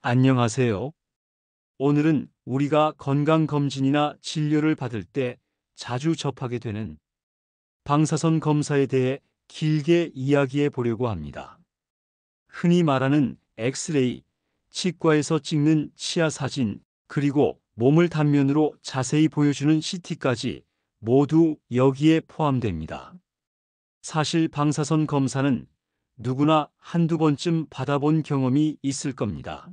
안녕하세요. 오늘은 우리가 건강검진이나 진료를 받을 때 자주 접하게 되는 방사선 검사에 대해 길게 이야기해 보려고 합니다. 흔히 말하는 엑스레이, 치과에서 찍는 치아 사진, 그리고 몸을 단면으로 자세히 보여주는 CT까지 모두 여기에 포함됩니다. 사실 방사선 검사는 누구나 한두 번쯤 받아본 경험이 있을 겁니다.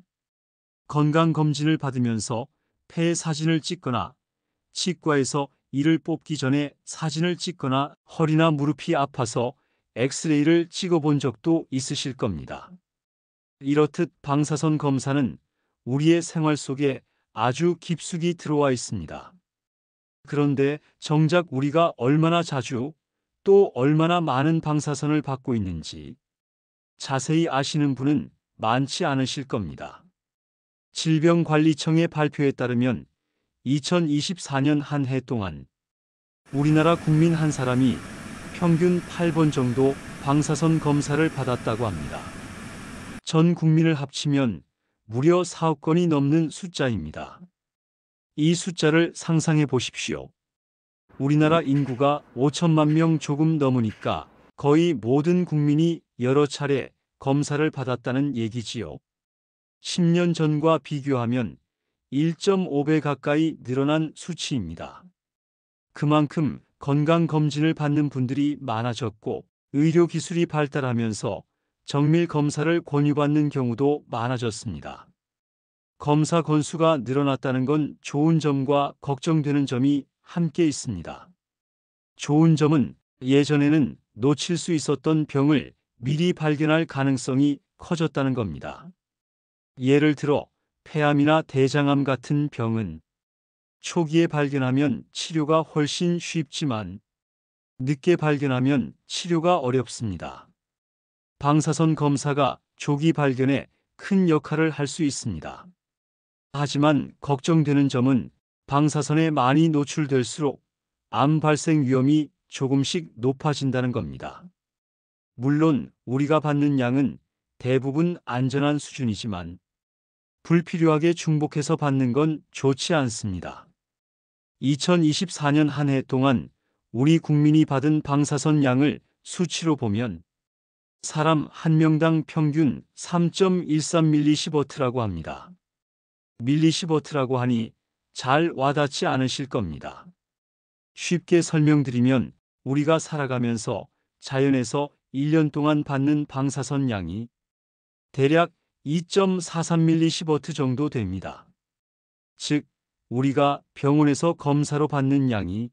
건강검진을 받으면서 폐 사진을 찍거나 치과에서 이를 뽑기 전에 사진을 찍거나 허리나 무릎이 아파서 엑스레이를 찍어본 적도 있으실 겁니다. 이렇듯 방사선 검사는 우리의 생활 속에 아주 깊숙이 들어와 있습니다. 그런데 정작 우리가 얼마나 자주 또 얼마나 많은 방사선을 받고 있는지 자세히 아시는 분은 많지 않으실 겁니다. 질병관리청의 발표에 따르면 2024년 한 해 동안 우리나라 국민 한 사람이 평균 8번 정도 방사선 검사를 받았다고 합니다. 전 국민을 합치면 무려 4억 건이 넘는 숫자입니다. 이 숫자를 상상해 보십시오. 우리나라 인구가 5천만 명 조금 넘으니까 거의 모든 국민이 여러 차례 검사를 받았다는 얘기지요. 10년 전과 비교하면 1.5배 가까이 늘어난 수치입니다. 그만큼 건강검진을 받는 분들이 많아졌고 의료기술이 발달하면서 정밀 검사를 권유받는 경우도 많아졌습니다. 검사 건수가 늘어났다는 건 좋은 점과 걱정되는 점이 함께 있습니다. 좋은 점은 예전에는 놓칠 수 있었던 병을 미리 발견할 가능성이 커졌다는 겁니다. 예를 들어 폐암이나 대장암 같은 병은 초기에 발견하면 치료가 훨씬 쉽지만 늦게 발견하면 치료가 어렵습니다. 방사선 검사가 조기 발견에 큰 역할을 할 수 있습니다. 하지만 걱정되는 점은 방사선에 많이 노출될수록 암 발생 위험이 조금씩 높아진다는 겁니다. 물론 우리가 받는 양은 대부분 안전한 수준이지만 불필요하게 중복해서 받는 건 좋지 않습니다. 2024년 한 해 동안 우리 국민이 받은 방사선 양을 수치로 보면 사람 한 명당 평균 3.13mSv라고 합니다. 밀리시버트라고 하니 잘 와닿지 않으실 겁니다. 쉽게 설명드리면 우리가 살아가면서 자연에서 1년 동안 받는 방사선 양이 대략 2.43mSv 정도 됩니다. 즉, 우리가 병원에서 검사로 받는 양이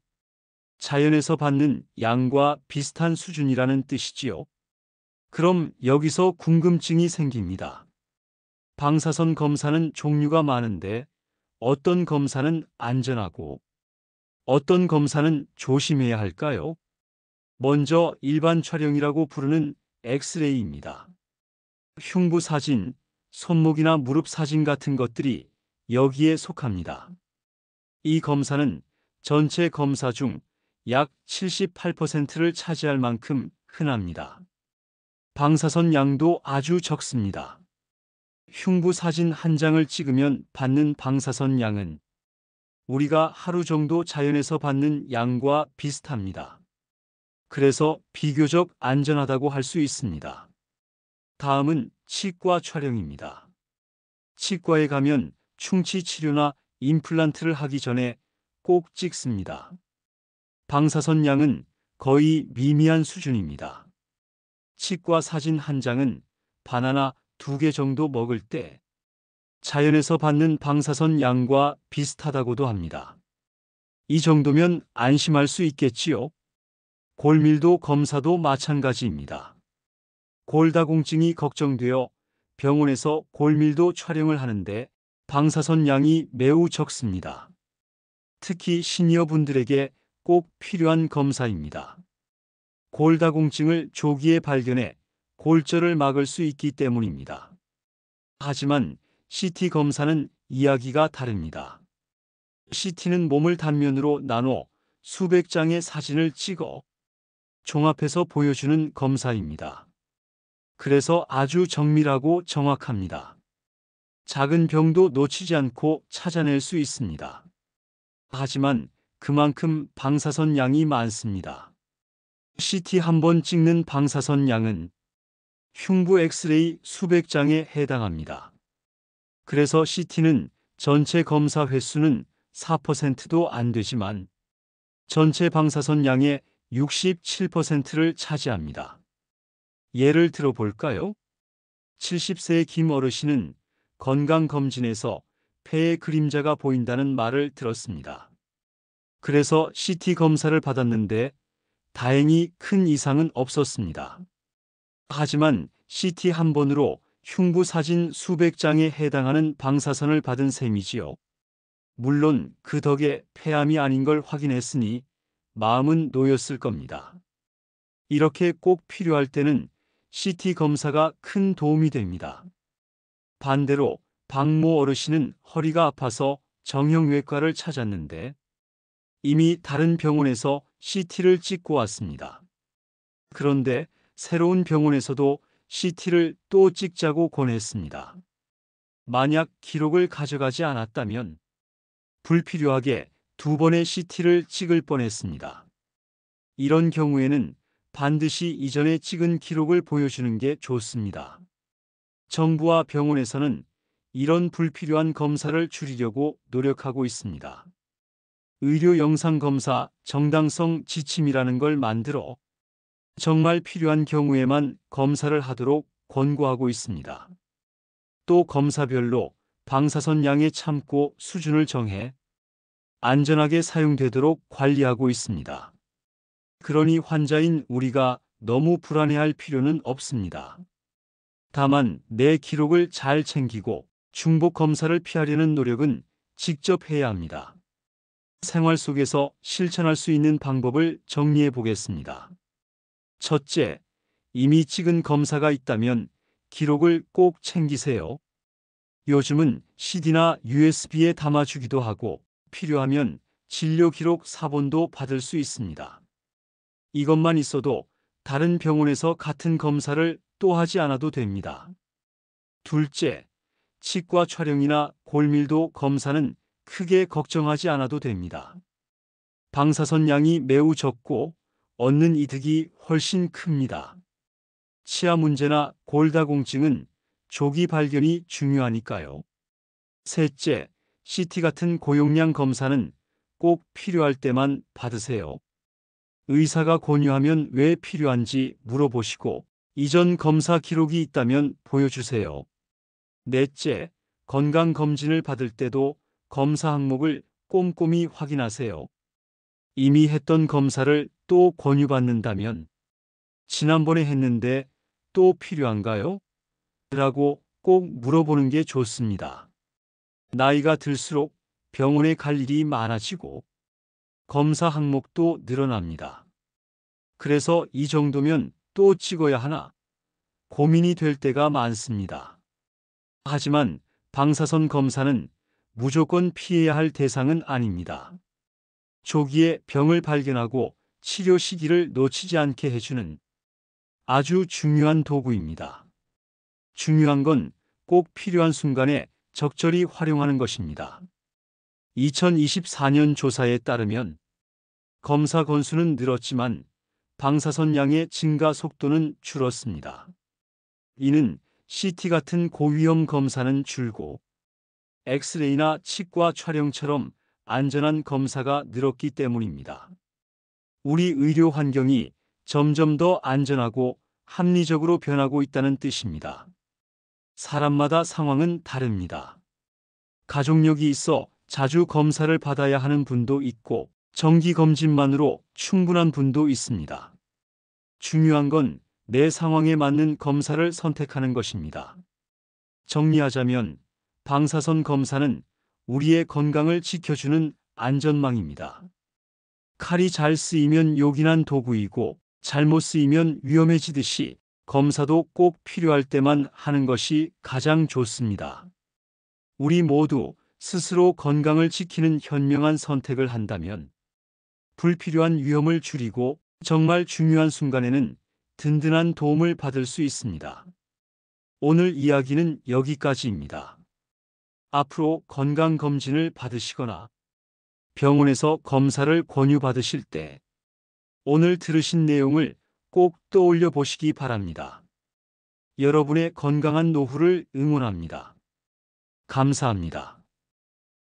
자연에서 받는 양과 비슷한 수준이라는 뜻이지요. 그럼 여기서 궁금증이 생깁니다. 방사선 검사는 종류가 많은데 어떤 검사는 안전하고 어떤 검사는 조심해야 할까요? 먼저 일반 촬영이라고 부르는 엑스레이입니다. 흉부 사진, 손목이나 무릎 사진 같은 것들이 여기에 속합니다. 이 검사는 전체 검사 중 약 78%를 차지할 만큼 흔합니다. 방사선 양도 아주 적습니다. 흉부 사진 한 장을 찍으면 받는 방사선 양은 우리가 하루 정도 자연에서 받는 양과 비슷합니다. 그래서 비교적 안전하다고 할 수 있습니다. 다음은 치과 촬영입니다. 치과에 가면 충치 치료나 임플란트를 하기 전에 꼭 찍습니다. 방사선 양은 거의 미미한 수준입니다. 치과 사진 한 장은 바나나 2개 정도 먹을 때 자연에서 받는 방사선 양과 비슷하다고도 합니다. 이 정도면 안심할 수 있겠지요? 골밀도 검사도 마찬가지입니다. 골다공증이 걱정되어 병원에서 골밀도 촬영을 하는데 방사선 양이 매우 적습니다. 특히 시니어분들에게 꼭 필요한 검사입니다. 골다공증을 조기에 발견해 골절을 막을 수 있기 때문입니다. 하지만 CT 검사는 이야기가 다릅니다. CT는 몸을 단면으로 나눠 수백 장의 사진을 찍어 종합해서 보여주는 검사입니다. 그래서 아주 정밀하고 정확합니다. 작은 병도 놓치지 않고 찾아낼 수 있습니다. 하지만 그만큼 방사선 양이 많습니다. CT 한 번 찍는 방사선 양은 흉부 엑스레이 수백 장에 해당합니다. 그래서 CT는 전체 검사 횟수는 4%도 안 되지만 전체 방사선 양의 67%를 차지합니다. 예를 들어 볼까요? 70세의 김 어르신은 건강검진에서 폐에 그림자가 보인다는 말을 들었습니다. 그래서 CT 검사를 받았는데 다행히 큰 이상은 없었습니다. 하지만 CT 한 번으로 흉부 사진 수백 장에 해당하는 방사선을 받은 셈이지요. 물론 그 덕에 폐암이 아닌 걸 확인했으니 마음은 놓였을 겁니다. 이렇게 꼭 필요할 때는 CT 검사가 큰 도움이 됩니다. 반대로 박모 어르신은 허리가 아파서 정형외과를 찾았는데 이미 다른 병원에서 CT를 찍고 왔습니다. 그런데 새로운 병원에서도 CT를 또 찍자고 권했습니다. 만약 기록을 가져가지 않았다면 불필요하게 두 번의 CT를 찍을 뻔했습니다. 이런 경우에는 반드시 이전에 찍은 기록을 보여주는 게 좋습니다. 정부와 병원에서는 이런 불필요한 검사를 줄이려고 노력하고 있습니다. 의료 영상 검사 정당성 지침이라는 걸 만들어 정말 필요한 경우에만 검사를 하도록 권고하고 있습니다. 또 검사별로 방사선 양에 참고 수준을 정해 안전하게 사용되도록 관리하고 있습니다. 그러니 환자인 우리가 너무 불안해할 필요는 없습니다. 다만 내 기록을 잘 챙기고 중복 검사를 피하려는 노력은 직접 해야 합니다. 생활 속에서 실천할 수 있는 방법을 정리해 보겠습니다. 첫째, 이미 찍은 검사가 있다면 기록을 꼭 챙기세요. 요즘은 CD나 USB에 담아주기도 하고 필요하면 진료 기록 사본도 받을 수 있습니다. 이것만 있어도 다른 병원에서 같은 검사를 또 하지 않아도 됩니다. 둘째, 치과 촬영이나 골밀도 검사는 크게 걱정하지 않아도 됩니다. 방사선 양이 매우 적고 얻는 이득이 훨씬 큽니다. 치아 문제나 골다공증은 조기 발견이 중요하니까요. 셋째, CT 같은 고용량 검사는 꼭 필요할 때만 받으세요. 의사가 권유하면 왜 필요한지 물어보시고 이전 검사 기록이 있다면 보여주세요. 넷째, 건강검진을 받을 때도 검사 항목을 꼼꼼히 확인하세요. 이미 했던 검사를 또 권유받는다면 지난번에 했는데 또 필요한가요? 라고 꼭 물어보는 게 좋습니다. 나이가 들수록 병원에 갈 일이 많아지고 검사 항목도 늘어납니다. 그래서 이 정도면 또 찍어야 하나 고민이 될 때가 많습니다. 하지만 방사선 검사는 무조건 피해야 할 대상은 아닙니다. 조기에 병을 발견하고 치료 시기를 놓치지 않게 해주는 아주 중요한 도구입니다. 중요한 건 꼭 필요한 순간에 적절히 활용하는 것입니다. 2024년 조사에 따르면 검사 건수는 늘었지만 방사선 양의 증가 속도는 줄었습니다. 이는 CT 같은 고위험 검사는 줄고 엑스레이나 치과 촬영처럼 안전한 검사가 늘었기 때문입니다. 우리 의료 환경이 점점 더 안전하고 합리적으로 변하고 있다는 뜻입니다. 사람마다 상황은 다릅니다. 가족력이 있어 자주 검사를 받아야 하는 분도 있고 정기검진만으로 충분한 분도 있습니다. 중요한 건 내 상황에 맞는 검사를 선택하는 것입니다. 정리하자면 방사선 검사는 우리의 건강을 지켜주는 안전망입니다. 칼이 잘 쓰이면 요긴한 도구이고 잘못 쓰이면 위험해지듯이 검사도 꼭 필요할 때만 하는 것이 가장 좋습니다. 우리 모두 스스로 건강을 지키는 현명한 선택을 한다면 불필요한 위험을 줄이고 정말 중요한 순간에는 든든한 도움을 받을 수 있습니다. 오늘 이야기는 여기까지입니다. 앞으로 건강검진을 받으시거나 병원에서 검사를 권유받으실 때 오늘 들으신 내용을 꼭 떠올려 보시기 바랍니다. 여러분의 건강한 노후를 응원합니다. 감사합니다.